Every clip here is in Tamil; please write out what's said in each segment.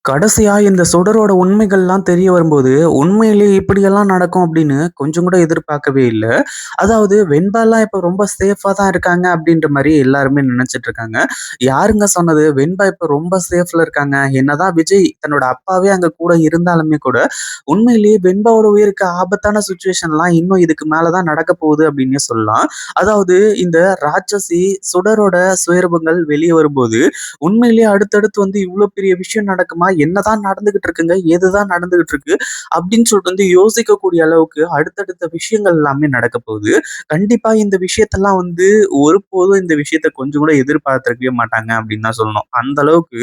கடைசியா இந்த சுடரோட உண்மைகள்லாம் தெரிய வரும்போது, உண்மையிலேயே இப்படியெல்லாம் நடக்கும் அப்படின்னு கொஞ்சம் கூட எதிர்பார்க்கவே இல்ல. அதாவது வெண்பாலாம் இப்ப ரொம்ப சேஃபா தான் இருக்காங்க அப்படின்ற மாரி எல்லாருமே நினைச்சுட்டு இருக்காங்க. யாருங்க சொன்னது? வெண்பா இப்ப ரொம்ப சேஃப்ல இருக்காங்க. என்னதான் விஜய் தன்னோட அப்பாவே அங்க கூட இருந்தாலுமே கூட, உண்மையிலேயே வெண்பாவோட உயிருக்கு ஆபத்தான சிச்சுவேஷன்லாம் இன்னும் இதுக்கு மேல தான் நடக்க போகுது அப்படின்னே சொல்லலாம். அதாவது இந்த ராட்சசி சுடரோட சுயரூபங்கள் வெளிய வரும்போது, உண்மையிலேயே அடுத்தடுத்து வந்து இவ்ளோ பெரிய விஷயம் நடக்குமா? என்னதான் நடந்துகிட்டு இருக்குங்க? ஏதுதான் நடந்துகிட்டு இருக்கு? அப்படின்னு சொல்லிட்டு வந்து யோசிக்கக்கூடிய அளவுக்கு அடுத்தடுத்த விஷயங்கள் எல்லாமே நடக்க போகுது. கண்டிப்பா இந்த விஷயத்தெல்லாம் வந்து ஒருபோதும் இந்த விஷயத்த கொஞ்சம் கூட எதிர்பார்த்திருக்கவே மாட்டாங்க அப்படின்னு தான் சொல்லணும். அந்த அளவுக்கு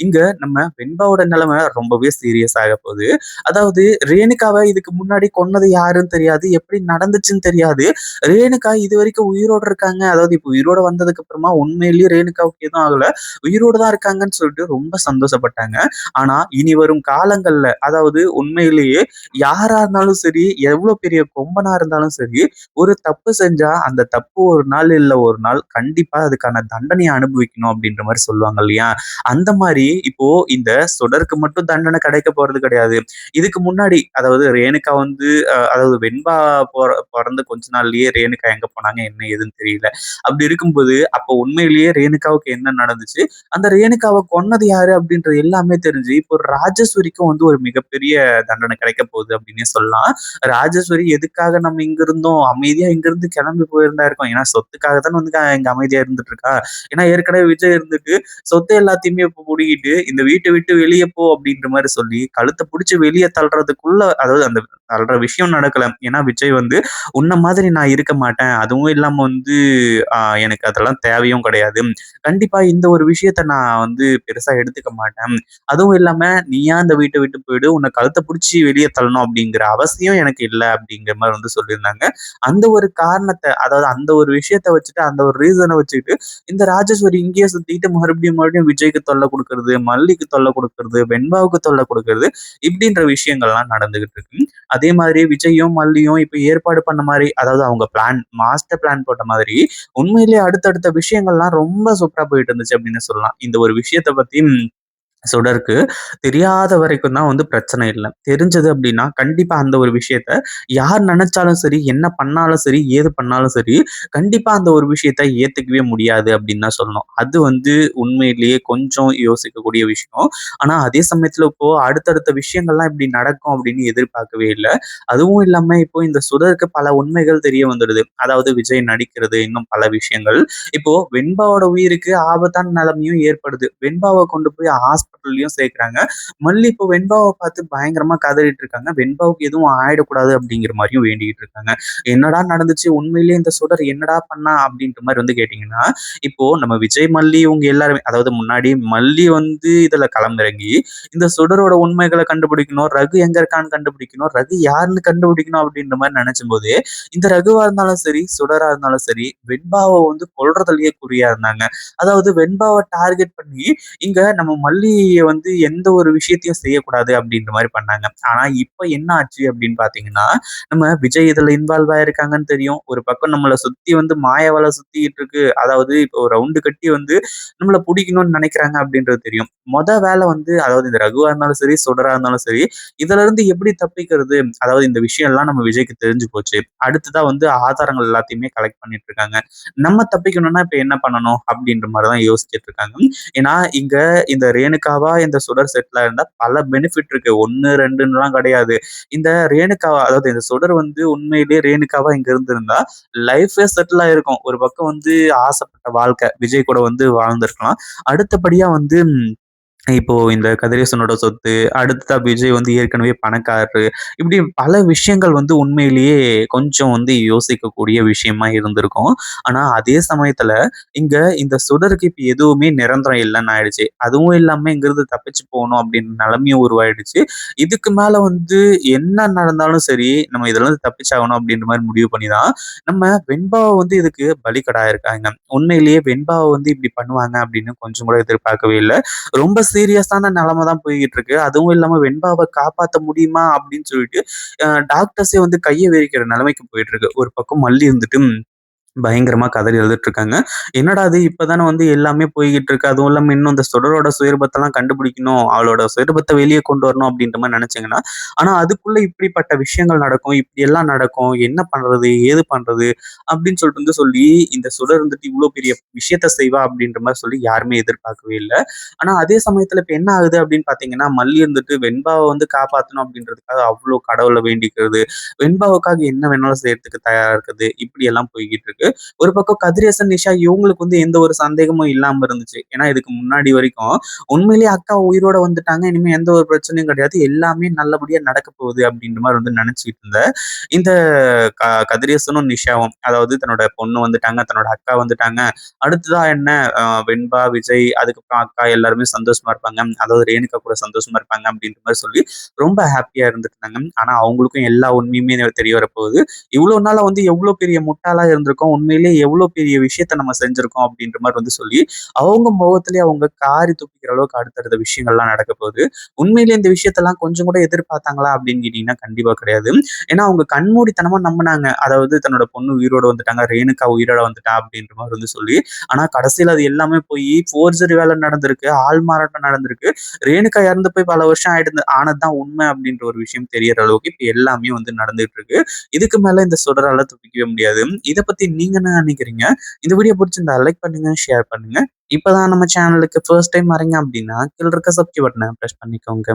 இங்க நம்ம வெண்பாவோட நிலைமை ரொம்பவே சீரியஸ் ஆக போகுது. அதாவது ரேணுகாவ இதுக்கு முன்னாடி கொன்னது யாருன்னு தெரியாது. எப்படி நடந்துச்சுன்னு தெரியாது. ரேணுகா இதுவரைக்கும் உயிரோட இருக்காங்க. அதாவது இப்போ உயிரோட வந்ததுக்கு அப்புறமா உண்மையிலேயே ரேணுகாவுக்கு எதுவும் ஆகல. உயிரோட தான் இருக்காங்கன்னு சொல்லிட்டு ரொம்ப சந்தோஷப்பட்டாங்க. ஆனா, இனி வரும் காலங்கள்ல அதாவது உண்மையிலேயே யாரா இருந்தாலும் சரி, எவ்ளோ பெரிய கொம்பனா இருந்தாலும் சரி, ஒரு தப்பு செஞ்சா அந்த தப்பு ஒரு நாள் இல்ல ஒரு நாள் கண்டிப்பா அதுக்கான தண்டனைய அனுபவிக்கணும் அப்படின்ற மாரி சொல்லுவாங்க இல்லையா? அந்த மாரி இப்போ இந்த சுடருக்கு மட்டும் தண்டனை கிடைக்க போறது கிடையாது. இதுக்கு முன்னாடி அதாவது ரேணுகா வந்து அதாவது வெண்பா பொறந்து கொஞ்ச நாள்லயே ரேணுகா எங்க போனாங்க, என்ன ஏதுன்னு தெரியல. அப்படி இருக்கும்போது, அப்போ உண்மையிலேயே ரேணுகாவுக்கு என்ன நடந்துச்சு? அந்த ரேணுகாவ கொன்னது யாரு அப்படின்றது எல்லாமே தெரிஞ்சு, இப்போ ராஜேஸ்வரிக்கும் வந்து ஒரு மிகப்பெரிய தண்டனை கிடைக்க போகுது அப்படின்னே சொல்லலாம். ராஜேஸ்வரி எதுக்காக நம்ம இங்க இருந்தோம்? அமைதியா இங்கிருந்து கிளம்பி போயிருந்தா இருக்கோம். ஏன்னா சொத்துக்காக தானே வந்து இங்க அமைதியா இருந்துட்டு இருக்கா. ஏன்னா ஏற்கனவே விஜய் இருந்துட்டு சொத்து எல்லாத்தையுமே இப்ப புடுங்கிட்டு, இந்த வீட்ட விட்டு வெளிய போ அப்படின்ற மாரி சொல்லி, கழுத்த புடிச்சு வெளிய தள்றதுக்குள்ள அதாவது அந்த தள்ற விஷயம் நடக்கல. ஏன்னா விஜய் வந்து உன்ன மாதிரி நான் இருக்க மாட்டேன். அதுவும் இல்லாம வந்து எனக்கு அதெல்லாம் தேவையும் கிடையாது. கண்டிப்பா இந்த ஒரு விஷயத்த நான் வந்து பெருசா எடுத்துக்க மாட்டேன். அதுவும் இல்லாம நீயா இந்த வீட்ட விட்டு போயிடு. உன்ன கழுத்த புடிச்சு வெளிய தள்ளணும் அப்படிங்கிற அவசியம் எனக்கு இல்ல அப்படிங்கிற மாரி வந்து சொல்லியிருந்தாங்க. அந்த ஒரு காரணத்த அதாவது அந்த ஒரு விஷயத்த வச்சுட்டு, அந்த ஒரு ரீசன வச்சுக்கிட்டு, இந்த ராஜேஸ்வரி இங்கேயே சுத்திட்டு மறுபடியும் விஜய்க்கு தொல்ல குடுக்குறது, மல்லிக்கு தொல்ல குடுக்குறது, வெண்பாவுக்கு தொல்ல குடுக்குறது, இப்படின்ற விஷயங்கள்லாம் நடந்துகிட்டு இருக்கு. அதே மாதிரி விஜயும், மல்லியும் இப்ப ஏற்பாடு பண்ண மாரி அதாவது அவங்க மாஸ்டர் பிளான் போட்ட மாதிரி உண்மையிலேயே அடுத்தடுத்த விஷயங்கள்லாம் ரொம்ப சூப்பரா போயிட்டு இருந்துச்சு அப்படின்னு சொல்லலாம். இந்த ஒரு விஷயத்த பத்தி சுடருக்கு தெரியாத வரைக்கும் தான் வந்து பிரச்சனை இல்ல. தெரிஞ்சது அப்டின்னா, கண்டிப்பா அந்த ஒரு விஷயத்த யார் நெனச்சாலும் சரி, என்ன பண்ணாலும் சரி, ஏது பண்ணாலும் சரி, கண்டிப்பா அந்த ஒரு விஷயத்த ஏத்துக்கவே முடியாது அப்டின்னு தான் சொல்லணும். அது வந்து உண்மையிலேயே கொஞ்சம் யோசிக்கக்கூடிய விஷயம். ஆனா, அதே சமயத்துல இப்போ அடுத்தடுத்த விஷயங்கள்லாம் இப்டி நடக்கும் அப்டின்னு எதிர்பார்க்கவே இல்ல. அதுவும் இல்லாம இப்போ இந்த சுடருக்கு பல உண்மைகள் தெரிய வந்துடுது. அதாவது விஜய் நடிக்கிறது, இன்னும் பல விஷயங்கள். இப்போ வெண்பாவோட உயிருக்கு ஆபத்தான நிலைமையும் ஏற்படுது. வெண்பாவ கொண்டு போய் ஹாஸ்பிட்டல்லயும் சேர்க்குறாங்க. மல்லி இப்போ வெண்பாவ பார்த்து பயங்கரமா கதறிட்டு இருக்காங்க. வெண்பாவுக்கு எதுவும் ஆயிடக்கூடாது அப்படிங்கிற மாரியும் வேண்டிக்கிட்டு இருக்காங்க. என்னடா நடந்துச்சு? உண்மையிலேயே இந்த சுடர் என்னடா பண்ணா? அப்படின்ற மாரி வந்து கேட்டீங்கன்னா, இப்போ நம்ம விஜய், மல்லி இவங்க எல்லாருமே அதாவது முன்னாடி மல்லி வந்து இதுல களமிறங்கி, இந்த சுடரோட உண்மைகள கண்டுபிடிக்கணும். ரகு எங்க இருக்கான்னு கண்டுபிடிக்கணும். ரகு யாருன்னு கண்டுபிடிக்கணும் அப்படின்ற மாரி நெனச்சும்போது, இந்த ரகுவா இருந்தாலும் சரி, சுடரா இருந்தாலும் சரி, வெண்பாவ வந்து கொல்றதுலயே குறியா இருந்தாங்க. அதாவது வெண்பாவ டார்கெட் பண்ணி, இங்க நம்ம மல்லிய வந்து எந்த ஒரு விஷயத்தையும் செய்யக்கூடாது அப்படின்ற மாரி பண்ணாங்க. ஆனா இப்ப என்ன ஆச்சு அப்படின்னு பார்த்தீங்கன்னா, நம்ம விஜய் இதுல இன்வால்வ் ஆயிருக்காங்கன்னு தெரியும். ஒரு பக்கம் நம்மள சுத்தி வந்து மாய வலை சுத்திட்டு இருக்கு. அதாவது இப்போ ரவுண்டு கட்டி வந்து நம்மள புடிக்கணும்னு நெனைக்கிறாங்க அப்படின்றது தெரியும். வேலை வந்து அதாவது இந்த ரகுவா இருந்தாலும் சரி, சுடரா இருந்தாலும் சரி, இதுல இருந்து எப்படி தப்பிக்கிறது? அதாவது இந்த விஷயம் எல்லாம் நம்ம விஜய்க்கு தெரிஞ்சு போச்சு. அடுத்ததா வந்து ஆதாரங்கள் எல்லாத்தையுமே கலெக்ட் பண்ணிட்டு இருக்காங்க. நம்ம தப்பிக்கணும்னா இப்ப என்ன பண்ணணும்? அப்படின்ற மாரி தான் யோசிச்சுட்டு இருக்காங்க. ஏன்னா, இங்க இந்த ரேணுகாவா இந்த சுடர் செட்டில் ஆயிருந்தா பல பெனிஃபிட் இருக்கு. 1, 2ன்னுலாம் கிடையாது. இந்த ரேணுகாவா அதாவது இந்த சுடர் வந்து உண்மையிலேயே ரேணுகாவா இங்க இருந்திருந்தா, லைஃபே செட்டில் ஆயிருக்கும். ஒரு பக்கம் வந்து ஆசைப்பட்ட வாழ்க்கை. விஜய் கூட வந்து வாழ்ந்திருக்கலாம். அடுத்தபடியா வந்து இப்போ இந்த கதிரேசனோட சொத்து, அடுத்ததா விஜய் வந்து ஏற்கனவே பணக்காரரு. இப்படி பல விஷயங்கள் வந்து உண்மையிலேயே கொஞ்சம் வந்து யோசிக்கக்கூடிய விஷயமா இருந்திருக்கும். ஆனா, அதே சமயத்துல இங்க இந்த சுடருக்கு இப்ப எதுவுமே நிரந்தரம் இல்லன்னு ஆயிடுச்சு. அதுவும் இல்லாம இங்கிருந்து தப்பிச்சு போணும் அப்படின்னு நிலைமையும் உருவாயிடுச்சு. இதுக்கு மேல வந்து என்ன நடந்தாலும் சரி, நம்ம இதுல இருந்து தப்பிச்சாகணும் அப்படின்ற மாரி முடிவு பண்ணி தான், நம்ம வெண்பாவ வந்து இதுக்கு பலிகடா இருக்காங்க. உண்மையிலேயே வெண்பாவ வந்து இப்படி பண்ணுவாங்க அப்படின்னு கொஞ்சம் கூட எதிர்பார்க்கவே இல்ல. ரொம்ப சீரியஸான நிலைமை தான் போய்க்கிட்டு இருக்கு. அதுவும் இல்லாம வெண்பாவ காப்பாத்த முடியுமா? அப்படின்னு சொல்லிட்டு டாக்டர்ஸே வந்து கைய விரிக்கிற நிலைமைக்கு போயிட்டு இருக்கு. ஒரு பக்கம் மல்லி இருந்துட்டு பயங்கரமா கதறி அழுதுட்டு இருக்காங்க. என்னடா இது இப்பதானே வந்து எல்லாமே போய்க்கிட்டு இருக்கு. அதுவும் இல்லாம இன்னும் இந்த சுடரோட சுயரூபத்தெல்லாம் கண்டுபிடிக்கணும். அவளோட சுயரூபத்த வெளிய கொண்டு வரணும் அப்படின்ற மாரி நெனச்சீங்கன்னா, ஆனா அதுக்குள்ள இப்படிப்பட்ட விஷயங்கள் நடக்கும். இப்படியெல்லாம் நடக்கும். என்ன பண்றது? ஏது பண்றது? அப்படின்னு சொல்லிட்டு சொல்லி இந்த சுடர் வந்துட்டு இவ்ளோ பெரிய விஷயத்த செய்வா அப்படின்ற மாரி சொல்லி யாருமே எதிர்பார்க்கவே இல்ல. ஆனா அதே சமயத்துல இப்ப என்ன ஆகுது அப்படின்னு பார்த்தீங்கன்னா, மல்லி இருந்துட்டு வெண்பாவ வந்து காப்பாத்தணும் அப்படின்றதுக்காக அவ்ளோ கடவுள வேண்டிக்கிறது. வெண்பாவுக்காக என்ன வேணாலும் செய்யறதுக்கு தயாரா இருக்குது. இப்படியெல்லாம் போய்க்கிட்டு இருக்கு. ஒரு பக்கம் கதிரேசன், நிஷா இவங்களுக்கு வந்து எந்த ஒரு சந்தேகமும் இல்லாம இருந்துச்சு. ஏன்னா இதுக்கு முன்னாடி வரைக்கும் உண்மையிலேயே அக்கா உயிரோட வந்துட்டாங்க. இனிமே எந்த ஒரு பிரச்சனையும் கிடையாது. எல்லாமே நல்லபடியா நடக்க போகுது அப்படின்ற மாரி வந்து நினைச்சுட்டு இருந்தேன். இந்த க கதிரேசனும், நிஷாவும் அதாவது தன்னோட பொண்ணு வந்துட்டாங்க, தன்னோட அக்கா வந்துட்டாங்க. அடுத்ததா என்ன வெண்பா, விஜய் அதுக்கப்புறம் அக்கா எல்லாருமே சந்தோஷமா இருப்பாங்க. அதாவது ரேணுகா கூட சந்தோஷமா இருப்பாங்க அப்படின்ற மாரி சொல்லி ரொம்ப ஹேப்பியா இருந்துட்டு இருந்தாங்க. ஆனா அவங்களுக்கும் எல்லா உண்மையுமே தெரிய வரப்போகுது. இவ்வளோ நாளா வந்து எவ்வளோ பெரிய முட்டாளா இருந்திருக்கோம். உண்மையிலேயே எவ்வளோ பெரிய விஷயத்த நம்ம செஞ்சிருக்கோம் அப்படின்ற மாரி வந்து சொல்லி, அவங்க முகத்திலேயே அவங்க காரி துப்பிக்கிற அளவுக்கு அடுத்தடுத்த விஷயங்கள்லாம் நடக்க போகுது. உண்மையிலேயே இந்த விஷயத்தெல்லாம் கொஞ்சம் கூட எதிர்பார்த்தாங்களா அப்படின்னு கேட்டீங்கன்னா, கண்டிப்பா கிடையாது. ஏன்னா அவங்க கண்மூடித்தனமா நம்புனாங்க. அதாவது தன்னோட பொண்ணு உயிரோட வந்துட்டாங்க, ரேணுகா உயிரோட வந்துட்டா அப்படின்ற மாரி வந்து சொல்லி, ஆனா கடைசியில அது எல்லாமே போயி ஃபோர்ஜரி வேலை நடந்திருக்கு, ஆள் மாறாட்டம் நடந்திருக்கு. ரேணுகா இறந்து போய் பல வருஷம் ஆனது தான் உண்மை அப்படின்ற ஒரு விஷயம் தெரியற அளவுக்கு இப்ப எல்லாமே வந்து நடந்துட்டு இருக்கு. இதுக்கு மேல இந்த சுடரால தப்பிக்கவே முடியாது. இத பத்தி நீங்க என்ன நினைக்கிறீங்க? இந்த வீடியோ புடிச்சிருந்தா லைக் பண்ணுங்க, ஷேர் பண்ணுங்க. இப்பதான் நம்ம சேனலுக்கு ஃபர்ஸ்ட் டைம் வர்றீங்க அப்படின்னா, கீழ இருக்க சப்ஸ்கிரைப் பட்டன பிரஸ் பண்ணிக்கோங்க.